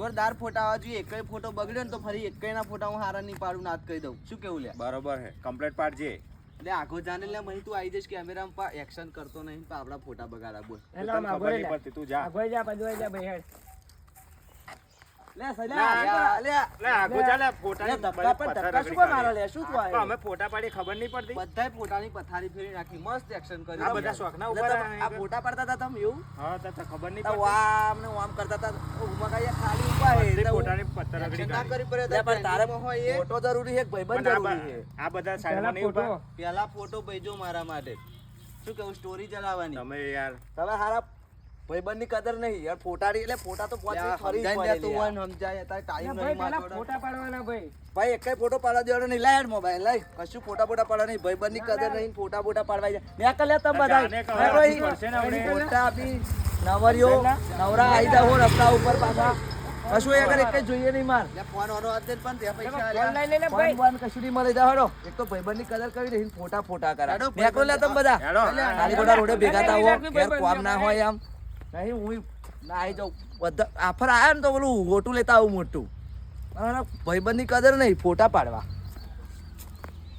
જોરદાર ફોટા આવવા જોઈએ. એકય ફોટો બગડ્યો ને તો ફરી એકયના ફોટા હું હારા નહીં પાડું નાત કહી દઉં. શું કેવું લે? બરોબર હે, કમ્પ્લીટ પાડજે. એટલે આગો જાને લે મહી તું આવી જઈશ કેમેરામાં પા એક્શન કરતો નહીં પા આપડા ફોટા બગાડા બોલ. ખબર નહીં પડતી, તું જા. આગળ જા બધું જા ભાઈ હેડ. લે સલા લે લે આગો જા લે, ફોટાની ધક્કા પર ધક્કા શું મારો લે? શું તું તો આયો? અમે ફોટા પાડી ખબર નહીં પડતી. બધાય ફોટાની પથારી ફેરી નાખી, મસ્ત એક્શન કર્યું. આ બધા શોખના ઉપર આ ફોટા પાડતા હતા તમે એવું? હા તો ખબર નહીં તો પડતી. આમ ને આમ કરતા હતા. ઉમાકાયા ખાલી ઉભા હે. બધી ફોટાની પથ્થર રગડી ના કાઢી. કરી પડે પણ તારે હોય એ ફોટો જરૂરી છે, ભાઈબંધ પણ જરૂરી છે. આ બધા સાઈડમાં નહીં ફોટો ઉભા. પેલા ફોટો ભેજો મારા માટે. શું કેવું સ્ટોરી ચલાવવાની? તમે યાર તમે હારા ભાઈબંધની કદર નહીં યાર. ફોટાડી એટલે ફોટા તો પોતે ફરી સમજાય તારે ટાઈમ ભાઈ નહીં પેલા મારો. ફોટા પાડવાના ભાઈ. ભાઈ એકય ફોટો પાડવા દેવાનો નહીં. લાય મોબાઈલ લઈ કશું ફોટા પાડવા નહીં. ભાઈબંધની કદર નહીં, ફોટા બોટા પાડવા જાય. મેં કલે તમે બધા જાને કહો, પડશે ને આપણે. ફોટા આપી નવરિયો નવરા આવી જાવ રસ્તા ઉપર પાછા. કશું એ અગર એકય જોઈએ નહીં માર. ફોન ઓનો આદે પણ તે પૈસા ફોન લઈ લે ને ભાઈ. ફોન કશું નહીં મળે જાવ. એક તો ભાઈબંધની કદર કરી રહી ફોટા કરા. મેં કહો લે તમે બધા હેડો. ખાલી ખોટા રોડે ભેગા થાઓ. ઘેર કોમ ના હોય આમ નહીં. હું ના આવી જાઉં બધા આફર આયા ને તો પેલું ગોટું લેતા આવું મોટું. ભાઈબંધની કદર નહીં, ફોટા પાડવા.